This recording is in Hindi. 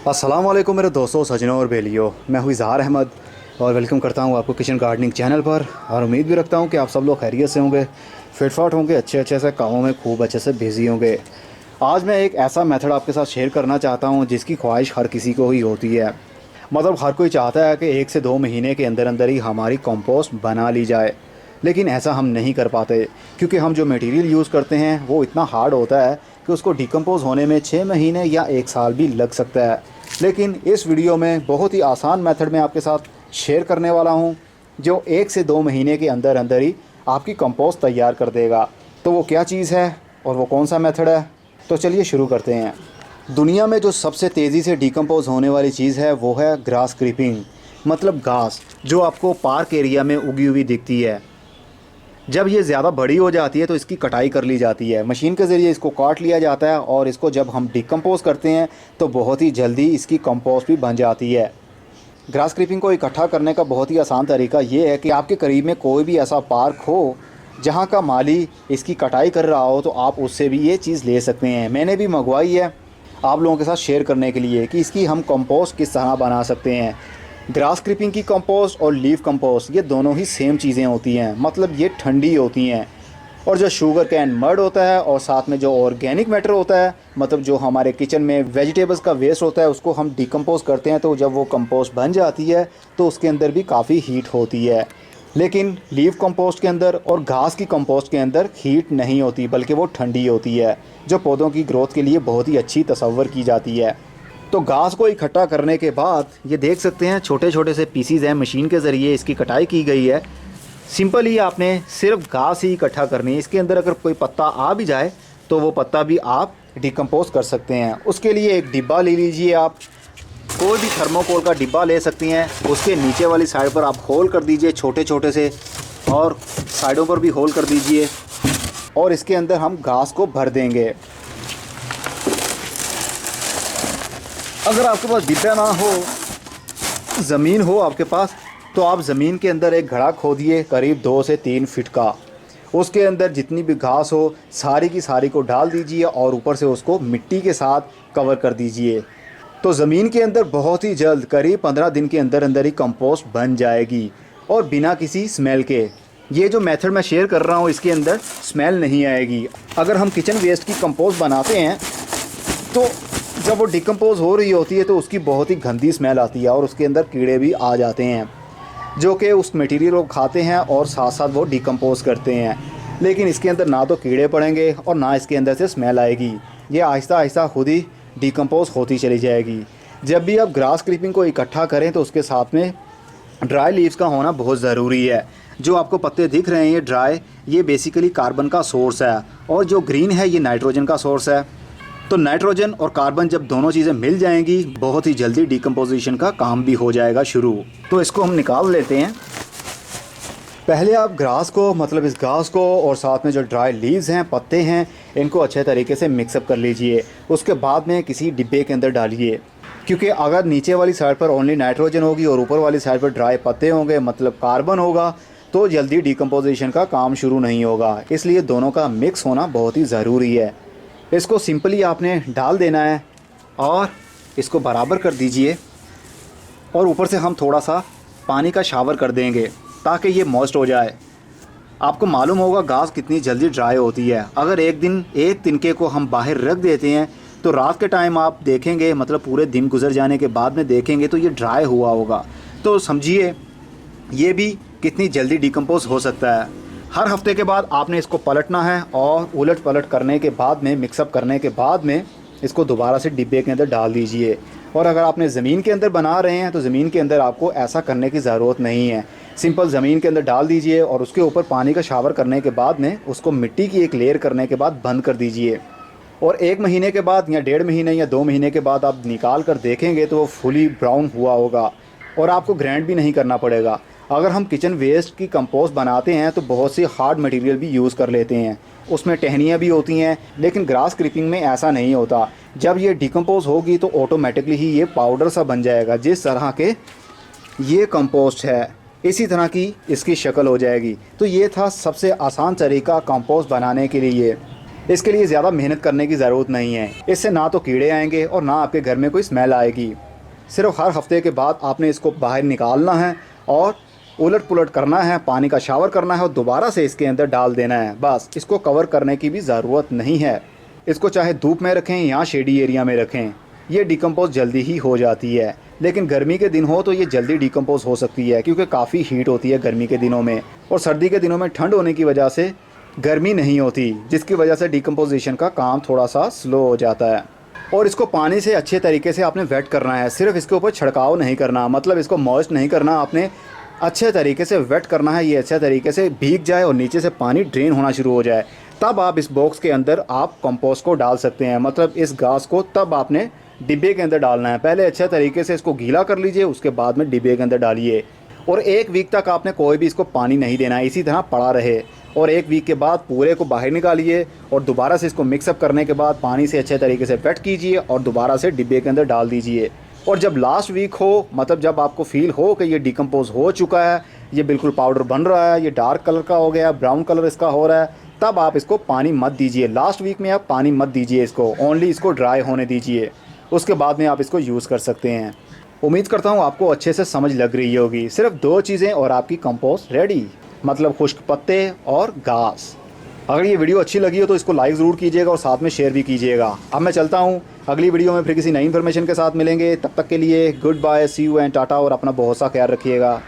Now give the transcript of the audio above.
अस्सलाम वालेकुम मेरे दोस्तों, सजनों और बेलियों। मैं हूँ इज़हार अहमद और वेलकम करता हूँ आपको किचन गार्डनिंग चैनल पर। और उम्मीद भी रखता हूँ कि आप सब लोग खैरियत से होंगे, फिटफाट होंगे, अच्छे से कामों में खूब अच्छे से बिज़ी होंगे। आज मैं एक ऐसा मेथड आपके साथ शेयर करना चाहता हूँ जिसकी ख्वाहिश हर किसी को ही होती है। मतलब हर कोई चाहता है कि 1 से 2 महीने के अंदर अंदर ही हमारी कंपोस्ट बना ली जाए, लेकिन ऐसा हम नहीं कर पाते क्योंकि हम जो मटेरियल यूज़ करते हैं वो इतना हार्ड होता है कि उसको डिकम्पोज़ होने में 6 महीने या 1 साल भी लग सकता है। लेकिन इस वीडियो में बहुत ही आसान मेथड में आपके साथ शेयर करने वाला हूं जो 1 से 2 महीने के अंदर अंदर ही आपकी कंपोस्ट तैयार कर देगा। तो वो क्या चीज़ है और वो कौन सा मेथड है, तो चलिए शुरू करते हैं। दुनिया में जो सबसे तेज़ी से डिकम्पोज़ होने वाली चीज़ है वो है ग्रास क्रीपिंग, मतलब घास जो आपको पार्क एरिया में उगी हुई दिखती है। जब ये ज़्यादा बड़ी हो जाती है तो इसकी कटाई कर ली जाती है, मशीन के ज़रिए इसको काट लिया जाता है और इसको जब हम डिकम्पोज़ करते हैं तो बहुत ही जल्दी इसकी कंपोस्ट भी बन जाती है। ग्रास क्रीपिंग को इकट्ठा करने का बहुत ही आसान तरीका ये है कि आपके करीब में कोई भी ऐसा पार्क हो जहाँ का माली इसकी कटाई कर रहा हो तो आप उससे भी ये चीज़ ले सकते हैं। मैंने भी मंगवाई है आप लोगों के साथ शेयर करने के लिए कि इसकी हम कंपोस्ट किस तरह बना सकते हैं। ग्रास क्रीपिंग की कंपोस्ट और लीफ कंपोस्ट ये दोनों ही सेम चीज़ें होती हैं, मतलब ये ठंडी होती हैं। और जो शुगर कैन मड होता है और साथ में जो ऑर्गेनिक मैटर होता है, मतलब जो हमारे किचन में वेजिटेबल्स का वेस्ट होता है, उसको हम डिकम्पोज करते हैं तो जब वो कंपोस्ट बन जाती है तो उसके अंदर भी काफ़ी हीट होती है। लेकिन लीफ कंपोस्ट के अंदर और घास की कंपोस्ट के अंदर हीट नहीं होती, बल्कि वो ठंडी होती है, जो पौधों की ग्रोथ के लिए बहुत ही अच्छी तस्वर की जाती है। तो घास को इकट्ठा करने के बाद ये देख सकते हैं छोटे छोटे से पीसीज हैं, मशीन के ज़रिए इसकी कटाई की गई है। सिंपल ही आपने सिर्फ घास ही इकट्ठा करनी है। इसके अंदर अगर कोई पत्ता आ भी जाए तो वो पत्ता भी आप डिकम्पोज कर सकते हैं। उसके लिए एक डिब्बा ले लीजिए, आप कोई भी थर्मोकोल का डिब्बा ले सकती हैं। उसके नीचे वाली साइड पर आप होल कर दीजिए छोटे छोटे से, और साइडों पर भी होल कर दीजिए, और इसके अंदर हम घास को भर देंगे। अगर आपके पास डिब्बा ना हो, ज़मीन हो आपके पास, तो आप ज़मीन के अंदर एक घड़ा खोदिए करीब 2 से 3 फीट का। उसके अंदर जितनी भी घास हो सारी की सारी को डाल दीजिए और ऊपर से उसको मिट्टी के साथ कवर कर दीजिए। तो ज़मीन के अंदर बहुत ही जल्द करीब 15 दिन के अंदर अंदर ही कंपोस्ट बन जाएगी और बिना किसी स्मेल के। ये जो मेथड मैं शेयर कर रहा हूँ इसके अंदर स्मेल नहीं आएगी। अगर हम किचन वेस्ट की कंपोस्ट बनाते हैं तो जब वो डिकम्पोज हो रही होती है तो उसकी बहुत ही गंदी स्मेल आती है और उसके अंदर कीड़े भी आ जाते हैं जो कि उस मटेरियल को खाते हैं और साथ साथ वो डिकम्पोज करते हैं। लेकिन इसके अंदर ना तो कीड़े पड़ेंगे और ना इसके अंदर से स्मेल आएगी। ये आहिस्ता आहिस्ता खुद ही डिकम्पोज होती चली जाएगी। जब भी आप ग्रास क्लिपिंग को इकट्ठा करें तो उसके साथ में ड्राई लीव्स का होना बहुत ज़रूरी है। जो आपको पत्ते दिख रहे हैं ये ड्राई, ये बेसिकली कार्बन का सोर्स है, और जो ग्रीन है ये नाइट्रोजन का सोर्स है। तो नाइट्रोजन और कार्बन जब दोनों चीज़ें मिल जाएंगी बहुत ही जल्दी डिकम्पोजिशन का काम भी हो जाएगा शुरू। तो इसको हम निकाल लेते हैं। पहले आप ग्रास को, मतलब इस घास को और साथ में जो ड्राई लीव्स हैं, पत्ते हैं, इनको अच्छे तरीके से मिक्सअप कर लीजिए। उसके बाद में किसी डिब्बे के अंदर डालिए, क्योंकि अगर नीचे वाली साइड पर ओनली नाइट्रोजन होगी और ऊपर वाली साइड पर ड्राई पत्ते होंगे, मतलब कार्बन होगा, तो जल्दी डिकम्पोजिशन का काम शुरू नहीं होगा। इसलिए दोनों का मिक्स होना बहुत ही ज़रूरी है। इसको सिंपली आपने डाल देना है और इसको बराबर कर दीजिए, और ऊपर से हम थोड़ा सा पानी का शावर कर देंगे ताकि ये मॉइस्ट हो जाए। आपको मालूम होगा घास कितनी जल्दी ड्राई होती है। अगर एक तिनके को हम बाहर रख देते हैं तो रात के टाइम आप देखेंगे, मतलब पूरे दिन गुजर जाने के बाद में देखेंगे तो ये ड्राई हुआ होगा। तो समझिए ये भी कितनी जल्दी डिकम्पोज हो सकता है। हर हफ्ते के बाद आपने इसको पलटना है और उलट पलट करने के बाद में, मिक्सअप करने के बाद में इसको दोबारा से डिब्बे के अंदर डाल दीजिए। और अगर आपने ज़मीन के अंदर बना रहे हैं तो ज़मीन के अंदर आपको ऐसा करने की ज़रूरत नहीं है। सिंपल ज़मीन के अंदर डाल दीजिए और उसके ऊपर पानी का शावर करने के बाद में उसको मिट्टी की एक लेयर करने के बाद बंद कर दीजिए। और 1 महीने के बाद या 1.5 महीने या 2 महीने के बाद आप निकाल कर देखेंगे तो वो फुली ब्राउन हुआ होगा और आपको ग्राइंड भी नहीं करना पड़ेगा। अगर हम किचन वेस्ट की कंपोस्ट बनाते हैं तो बहुत सी हार्ड मटेरियल भी यूज़ कर लेते हैं, उसमें टहनियाँ भी होती हैं, लेकिन ग्रास क्रीपिंग में ऐसा नहीं होता। जब ये डिकम्पोज होगी तो ऑटोमेटिकली ही ये पाउडर सा बन जाएगा। जिस तरह के ये कंपोस्ट है इसी तरह की इसकी शक्ल हो जाएगी। तो ये था सबसे आसान तरीका कंपोस्ट बनाने के लिए। इसके लिए ज़्यादा मेहनत करने की ज़रूरत नहीं है। इससे ना तो कीड़े आएंगे और ना आपके घर में कोई स्मेल आएगी। सिर्फ हर हफ्ते के बाद आपने इसको बाहर निकालना है और उलट पुलट करना है, पानी का शावर करना है और दोबारा से इसके अंदर डाल देना है। बस इसको कवर करने की भी ज़रूरत नहीं है। इसको चाहे धूप में रखें या शेडी एरिया में रखें, ये डिकम्पोज जल्दी ही हो जाती है। लेकिन गर्मी के दिन हो तो ये जल्दी डिकम्पोज हो सकती है, क्योंकि काफ़ी हीट होती है गर्मी के दिनों में, और सर्दी के दिनों में ठंड होने की वजह से गर्मी नहीं होती, जिसकी वजह से डिकम्पोजिशन का काम थोड़ा सा स्लो हो जाता है। और इसको पानी से अच्छे तरीके से आपने वेट करना है, सिर्फ इसके ऊपर छिड़काव नहीं करना, मतलब इसको मॉइस्ट नहीं करना, आपने अच्छे तरीके से वेट करना है। ये अच्छे तरीके से भीग जाए और नीचे से पानी ड्रेन होना शुरू हो जाए, तब आप इस बॉक्स के अंदर आप कंपोस्ट को डाल सकते हैं। मतलब इस घास को तब आपने डिब्बे के अंदर डालना है। पहले अच्छे तरीके से इसको गीला कर लीजिए, उसके बाद में डिब्बे के अंदर डालिए। और 1 वीक तक आपने कोई भी इसको पानी नहीं देना है, इसी तरह पड़ा रहे। और 1 वीक के बाद पूरे को बाहर निकालिए और दोबारा से इसको मिक्सअप करने के बाद पानी से अच्छे तरीके से वेट कीजिए और दोबारा से डिब्बे के अंदर डाल दीजिए। और जब लास्ट वीक हो, मतलब जब आपको फील हो कि ये डिकम्पोज हो चुका है, ये बिल्कुल पाउडर बन रहा है, ये डार्क कलर का हो गया, ब्राउन कलर इसका हो रहा है, तब आप इसको पानी मत दीजिए। लास्ट वीक में आप पानी मत दीजिए इसको, ओनली इसको ड्राई होने दीजिए, उसके बाद में आप इसको यूज़ कर सकते हैं। उम्मीद करता हूँ आपको अच्छे से समझ लग रही होगी। सिर्फ 2 चीज़ें और आपकी कंपोस्ट रेडी, मतलब खुश्क पत्ते और घास। अगर ये वीडियो अच्छी लगी हो तो इसको लाइक ज़रूर कीजिएगा और साथ में शेयर भी कीजिएगा। अब मैं चलता हूँ, अगली वीडियो में फिर किसी नई इन्फॉर्मेशन के साथ मिलेंगे। तब तक के लिए good bye, see you and tata, और अपना बहुत सा ख्याल रखिएगा।